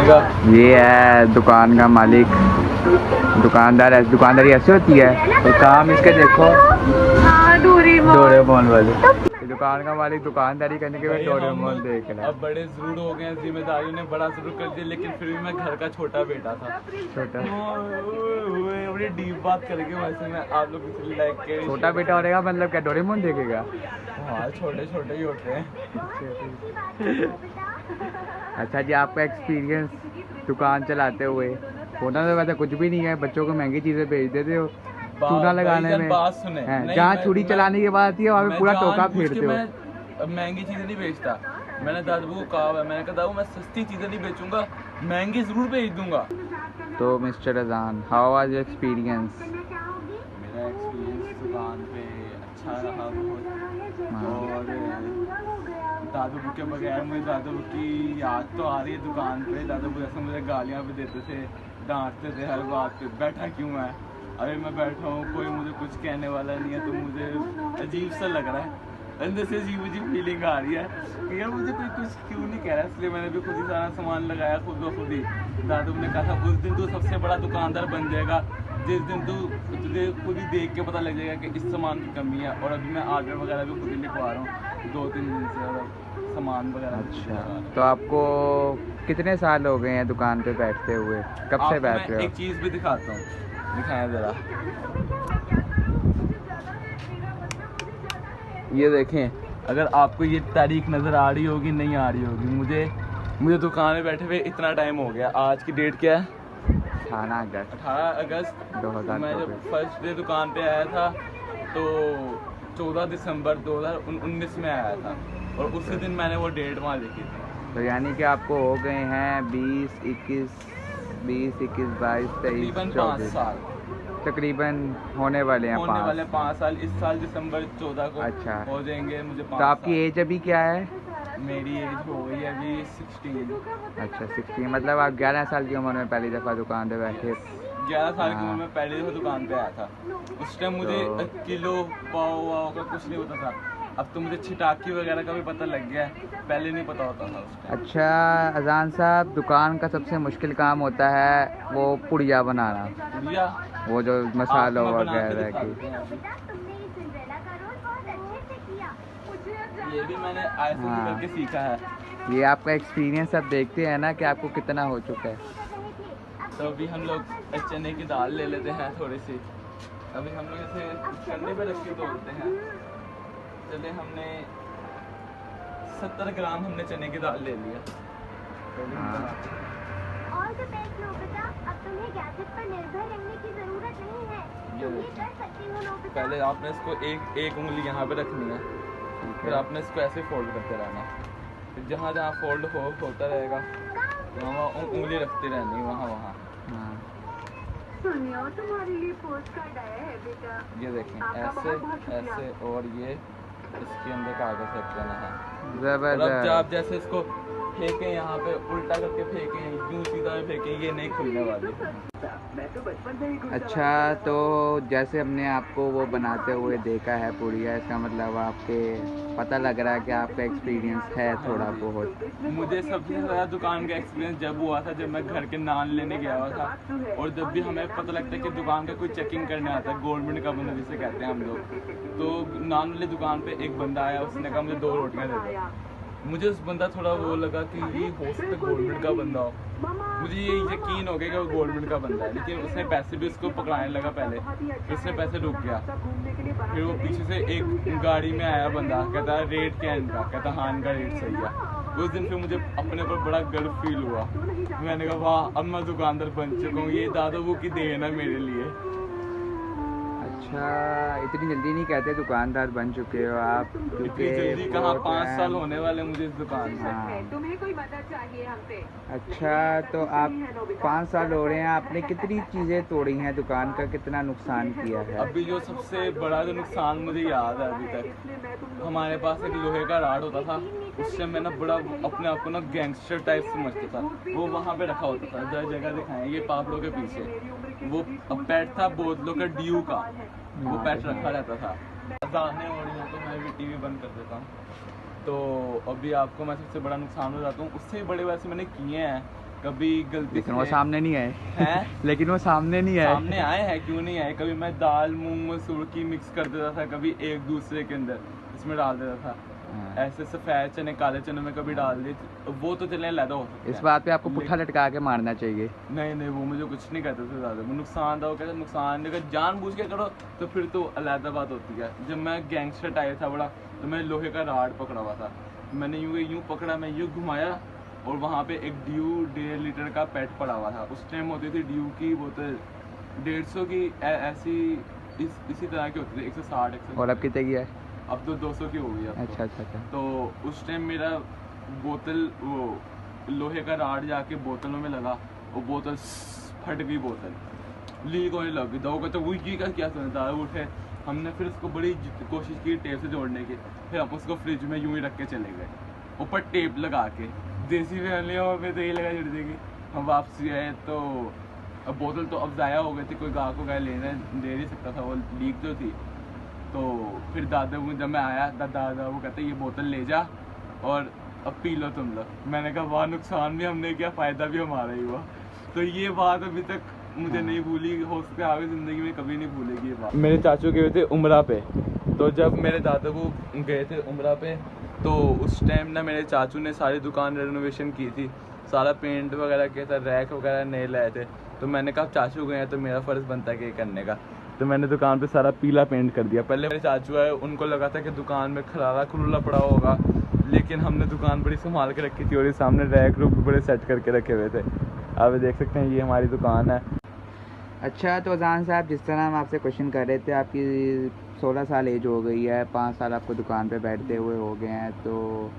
जाएगा। ये है दुकान का मालिक, दुकानदार। दुकानदारी ऐसे होती है और काम इसके देखो डोरेमोन वाले। दुकान का मालिक दुकानदारी करने के बाद डोरेमोन देख रहा है। अब बड़े जरूर हो गए हैं, जिम्मेदारियों ने बड़ा जरूर कर दिया, लेकिन फिर भी मैं घर का छोटा बेटा था। छोटा बड़ी डीप बात करेंगे वैसे मैं आप लोग लाइक के छोटा बेटा हो रहेगा मतलब क्या डोरेमोन देखेगा? हाँ छोटे छोटे ही होते हैं। अच्छा जी, आपका एक्सपीरियंस दुकान चलाते हुए? होना तो वैसे कुछ भी नहीं है, बच्चों को महंगी चीजें बेच देते हो चूना लगाने में। बात सुने, जहाँ छुरी चलाने की बात आती है वहाँ पे पूरा टोका फेरते हो। मैं महंगी चीजें नहीं बेचता। मैंने दादू को कहा है, मैंने कहा दादू मैं सस्ती चीजें नहीं बेचूंगा, महंगी जरूर बेच दूंगा। तो मिस्टर अजान, हाउ वाज योर एक्सपीरियंस? मेरा एक्सपीरियंस दुकान पे अच्छा रहा बहुत। और दादू के बगैर मुझे दादू की याद तो आ रही है दुकान पे। दादू जैसे मुझे गालियाँ भी देते थे, डांटते थे हर बात पे। बैठा क्यों है? अरे मैं बैठा हूँ, कोई मुझे कुछ कहने वाला नहीं है, तो मुझे अजीब सा लग रहा है, अंदर से अजीब अजीब फीलिंग आ रही है कि यार मुझे कोई कुछ क्यों नहीं कह रहा। इसलिए मैंने भी खुद ही सारा सामान लगाया, खुद ब खुद ही। दादू ने कहा था उस दिन तू सबसे बड़ा दुकानदार बन जाएगा जिस दिन तुझे खुद ही देख के पता लग जाएगा कि इस सामान की कमी है। और अभी मैं ऑर्डर वगैरह भी खुद ही लिखवा रहा हूँ 2-3 दिन से सामान वगैरह। अच्छा, तो आपको कितने साल हो गए हैं दुकान पे बैठते हुए? कब से बैठ रहे हो? एक चीज़ भी दिखाता हूँ, दिखाया जरा। ये देखें, अगर आपको ये तारीख नज़र आ रही होगी नहीं आ रही होगी, मुझे दुकान में बैठे हुए इतना टाइम हो गया। आज की डेट क्या है? 18 अगस्त 2000। मैं जब फर्स्ट डे दुकान पे आया था तो 14 दिसंबर 2019 में आया था, और उसी दिन मैंने वो डेट वहाँ लिखी थी। तो यानी कि आपको हो गए हैं 20, 21, 22, 23, 5 साल तकरीबन होने वाले हैं। 5 साल। इस साल दिसंबर 14 को अच्छा हो जाएंगे मुझे 5 तो आपकी एज अभी क्या है? मेरी एज हो गई है अभी 16। अच्छा 16, मतलब आप 11 साल की उम्र में पहली दफ़ा दुकान पे बैठे? 11 साल की उम्र में पहली दफ़ा दुकान पे आया था। उस टाइम मुझे किलो पाव वाव का कुछ नहीं पता था। अब तो मुझे छिटाकी वगैरह का भी पता लग गया है, पहले नहीं पता होता था उस टाइम। अच्छा अजान साहब, दुकान का सबसे मुश्किल काम होता है वो पुड़िया बनाना। पुड़िया? वो जो मसालों वगैरह की। ये भी मैंने ऐसे करके सीखा है। ये आपका एक्सपीरियंस अब देखते हैं ना कि आपको कितना हो चुका है। तो अभी हम लोग चने की दाल ले लेते हैं थोड़ी सी। अभी हम लोग इसे ठंडे पे रख के तोड़ते हैं। चले हमने 70 ग्राम हमने चने की दाल ले लिया। और जो बेस्ट लो बेटा, अब तुम्हें गैजेट पर निर्भर रहने की जरूरत नहीं है। तुम ये कर सकती हो लो बेटा। पहले आपने इसको एक उंगली यहाँ पे रखनी है, फिर आपने इसको ऐसे फोल्ड करते रहना। फिर जहाँ जहाँ फोल्ड होता रहेगा वहाँ उंगली रखती रहनी, वहाँ। सुनियो, तुम्हारे लिए पोस्ट कार्ड आया है बेटा। ये देखें, ऐसे और ये इसके अंदर कागज रख देना है। जबरदस्त। आप जैसे इसको फेंकें, यहाँ पे उल्टा करके फेंकें, यूं सीधा में फेंकें, ये नहीं खुलने वाली। अच्छा, तो जैसे हमने आपको वो बनाते हुए देखा है पुड़िया, इसका मतलब आपके पता लग रहा है कि आपका एक्सपीरियंस है थोड़ा बहुत। मुझे सबसे ज़्यादा दुकान का एक्सपीरियंस जब हुआ था जब मैं घर के नान लेने गया हुआ था। और जब भी हमें पता लगता है कि दुकान का कोई चेकिंग करने आता है, गवर्नमेंट का बंदा जिसे कहते हैं हम लोग, तो नान वाली दुकान पे एक बंदा आया, उसने कहा मुझे 2 रोटियाँ दे दो। मुझे उस बंदा थोड़ा वो लगा कि ये हो सकता है गवर्नमेंट का बंदा हो। मुझे ये यकीन हो गया कि वो गवर्नमेंट का बंदा है, लेकिन उसने पैसे भी उसको पकड़ाने लगा पहले, फिर उसने पैसे रुक गया। फिर वो पीछे से एक गाड़ी में आया बंदा, कहता रेट क्या है इनका? कहता हाँ इनका रेट सही है। उस दिन फिर मुझे अपने पर बड़ा गर्व फील हुआ। मैंने कहा वाह, अब मैं दुकानदार बन चुका हूँ, ये दादू की देन है मेरे लिए। अच्छा, इतनी जल्दी नहीं कहते दुकानदार बन चुके हो आप, इतनी जल्दी कहाँ, 5 साल होने वाले मुझे इस दुकान में। तुम्हें कोई मदद चाहिए हमसे? अच्छा, तो आप 5 साल हो रहे हैं, आपने कितनी चीज़ें तोड़ी हैं, दुकान का कितना नुकसान किया है? अभी जो सबसे बड़ा जो नुकसान मुझे याद है अभी तक, हमारे पास एक लोहे का राड होता था। उससे मैं ना बड़ा अपने आप को ना गैंगस्टर टाइप समझता था। वो वहाँ पे रखा होता था, जगह दिखाएं, ये पापड़ों के पीछे वो पैट था बोतलों का ड्यू का, वो पैट रखा रहता था। अज़ानें हो रही हैं तो मैं भी टीवी बंद कर देता हूँ। तो अभी आपको मैं सबसे बड़ा नुकसान हो जाता हूँ। उससे बड़े वैसे मैंने किए हैं, कभी गलती लेकिन वो से सामने नहीं आए हैं लेकिन वो सामने नहीं आए। सामने आए हैं, क्यों नहीं आए। कभी मैं दाल मूंग मसूर की मिक्स कर देता था, कभी एक दूसरे के अंदर इसमें डाल देता था। हाँ। ऐसे सफेद चने काले चने में कभी डाल दी, वो तो चले अलग हो सकता इस है। बात पे आपको पुट्ठा लटका के मारना चाहिए। नहीं नहीं, वो मुझे कुछ नहीं कहते थे ज़्यादा, वो नुकसान था। वो कहते नुकसान अगर जानबूझ के करो तो फिर तो अलग बात होती है। जब मैं गैंगस्टर टाइप था बड़ा, तो मैं लोहे का राड पकड़ा हुआ था, मैंने यूँ पकड़ा, मैं यूँ घुमाया और वहाँ पे एक ड्यू 1.5 लीटर का पेट पड़ा हुआ था। उस टाइम होती थी ड्यू की बोतल 150 की, ऐसी इसी तरह की होती थी, 160 160। और अब कितने की है? अब तो 200 की हो गई अब अच्छा अच्छा अच्छा। तो उस टाइम मेरा बोतल वो लोहे का राड जाके बोतलों में लगा, वो बोतल फट गई, बोतल लीक होने लग गई। दो कहते वो ये क्या सुनता उठे, हमने फिर उसको बड़ी कोशिश की टेप से जोड़ने की, फिर हम उसको फ्रिज में यूं ही रख के चले गए, ऊपर टेप लगा के देसी फैमिली में तो यही लगा जुड़ देगी। हम वापसी आए तो अब बोतल तो अब ज़ाया हो गई थी, कोई गाँव को गाय लेने दे नहीं सकता था, वो लीक जो थी। तो फिर दादा वो जब मैं आया दादा वो कहते ये बोतल ले जा और अब पी लो तुम लोग। मैंने कहा वाह, नुकसान भी हमने किया, फ़ायदा भी हमारा ही हुआ। तो ये बात अभी तक मुझे नहीं भूली, हो सकता है आगे ज़िंदगी में कभी नहीं भूलेगी ये बात। मेरे चाचू गए थे उम्रा पे, तो जब मेरे दादा वो गए थे उम्रा पे, तो उस टाइम ना मेरे चाचू ने सारी दुकान रेनोवेशन की थी, सारा पेंट वगैरह किया था, रैक वगैरह नए लाए थे। तो मैंने कहा चाचू गए हैं तो मेरा फ़र्ज़ बनता है कि करने का। तो मैंने दुकान पे सारा पीला पेंट कर दिया। पहले मेरे चाचू आए, उनको लगा था कि दुकान में खलारा खुला पड़ा होगा, लेकिन हमने दुकान बड़ी संभाल के रखी थी और ये सामने रैक रूप बड़े सेट करके रखे हुए थे। आप देख सकते हैं ये हमारी दुकान है। अच्छा, तो अजान साहब, जिस तरह हम आपसे क्वेश्चन कर रहे थे, आपकी 16 साल एज हो गई है, 5 साल आपको दुकान पे बैठते हुए हो गए हैं, तो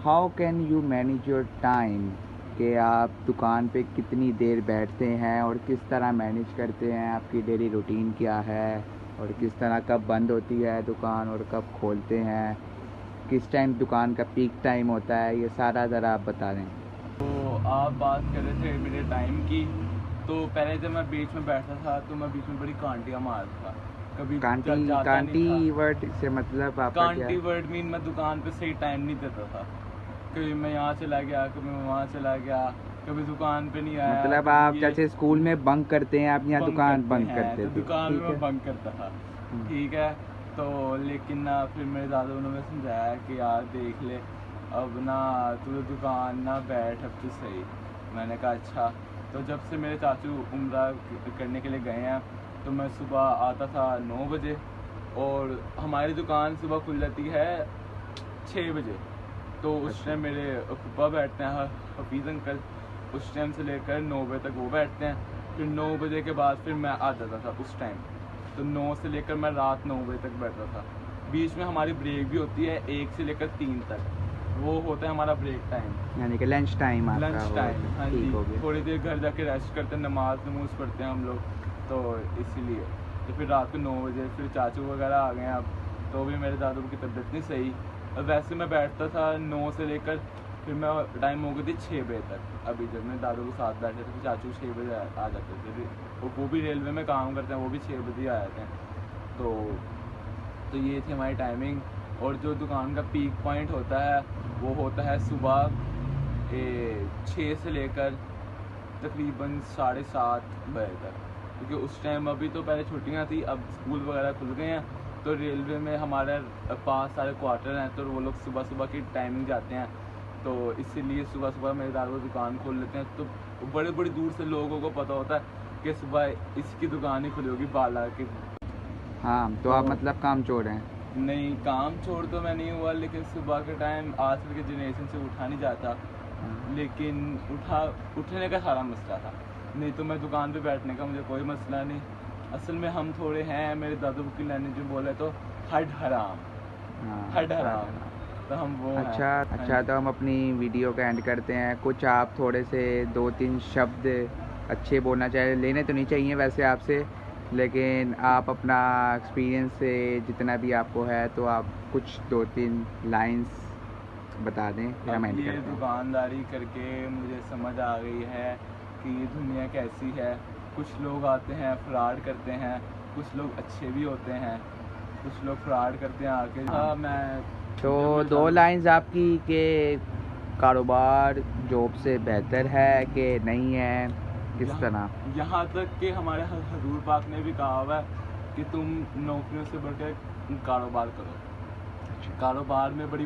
how can you manage your time, कि आप दुकान पे कितनी देर बैठते हैं और किस तरह मैनेज करते हैं, आपकी डेली रूटीन क्या है और किस तरह कब बंद होती है दुकान और कब खोलते हैं, किस टाइम दुकान का पीक टाइम होता है, ये सारा ज़रा आप बता दें। तो आप बात कर रहे थे मेरे टाइम की, तो पहले जब मैं बीच में बैठता था तो मैं बीच में बड़ी कांटियाँ मारता था, कभी कांटी वर्ड से मतलब आपका क्या कांटी है? वर्ड मीन मैं दुकान पे सही टाइम नहीं देता था, कभी मैं यहाँ चला गया, कभी मैं वहाँ चला गया, कभी दुकान पे नहीं आया। मतलब कभी आप ये जैसे स्कूल में बंक करते हैं, आप यहाँ दुकान बंक हैं, करते तो थे, दुकान में ठीक मैं है। बंक करता था, ठीक है। तो लेकिन ना फिर मेरे दादा उन्होंने समझाया कि यार देख ले, अब ना तू दुकान ना बैठ अब तो सही। मैंने कहा अच्छा। तो जब से मेरे चाचू उम्रा करने के लिए गए हैं, तो मैं सुबह आता था 9 बजे और हमारी दुकान सुबह खुल जाती है 6 बजे। तो उस टाइम मेरे पप्पा बैठते हैं, हफीज़ अंकल, उस टाइम से लेकर 9 बजे तक वो बैठते हैं। फिर 9 बजे के बाद फिर मैं आ जाता था उस टाइम, तो 9 से लेकर मैं रात 9 बजे तक बैठता था। बीच में हमारी ब्रेक भी होती है 1 से लेकर 3 तक, वो होता है हमारा ब्रेक टाइम, यानी कि लंच टाइम आपका लंच हो टाइम। गया, हाँ जी, ठीक हो गया। थोड़ी देर घर जाके रेस्ट करते हैं, नमाज नमूज पढ़ते हैं हम लोग, तो इसीलिए। तो फिर रात को 9 बजे फिर चाचू वगैरह आ गए हैं अब, तो भी मेरे दादू की तबीयत नहीं सही। और वैसे मैं बैठता था 9 से लेकर, फिर मैं टाइम हो गई थी 6 बजे तक। अभी जब मैं दादू के साथ बैठे थे तो चाचू 6 बजे आ जाते थे, वो भी रेलवे में काम करते हैं, वो भी 6 बजे आ जाते हैं। तो ये थी हमारी टाइमिंग। और जो दुकान का पीक पॉइंट होता है वो होता है सुबह 6 से लेकर तकरीबन 7:30 बजे तक, क्योंकि उस टाइम अभी तो पहले छुट्टियां थी, अब स्कूल वगैरह खुल गए हैं। तो रेलवे में हमारे पास सारे क्वार्टर हैं, तो वो लोग सुबह सुबह की टाइमिंग जाते हैं, तो इसीलिए सुबह सुबह मेरे दादा दुकान खोल लेते हैं। तो बड़े बड़ी दूर से लोगों को पता होता है कि सुबह इसकी दुकान ही खुली होगी बाला की। हाँ, तो आप मतलब काम चोर हैं। नहीं, काम छोड़ तो मैं नहीं हुआ, लेकिन सुबह के टाइम आजकल के जनरेशन से उठा नहीं जाता, लेकिन उठने का सारा मसला था, नहीं तो मैं दुकान पे बैठने का मुझे कोई मसला नहीं। असल में हम थोड़े हैं, मेरे दादू की लाइन जो बोले तो हड हराम, हाँ, हड हराम, तो हम वो हैं। अच्छा हाँ अच्छा, जी। तो हम अपनी वीडियो का एंड करते हैं। कुछ आप थोड़े से 2-3 शब्द अच्छे बोलना चाहिए, लेने तो नहीं चाहिए वैसे आपसे, लेकिन आप अपना एक्सपीरियंस से जितना भी आपको है, तो आप कुछ 2-3 लाइंस बता दें, फिर हम अब एंड ये करते हैं। दुकानदारी करके मुझे समझ आ गई है कि ये दुनिया कैसी है। कुछ लोग आते हैं फ्रॉड करते हैं, कुछ लोग अच्छे भी होते हैं, कुछ लोग फ्रॉड करते हैं आके। हाँ, मैं तो 2 लाइंस आपकी, कि कारोबार जॉब से बेहतर है कि नहीं है, किस तरह? यहाँ तक कि हमारे हजूर पाक ने भी कहा हुआ है कि तुम नौकरियों से बढ़कर कारोबार करो। कारोबार में बड़ी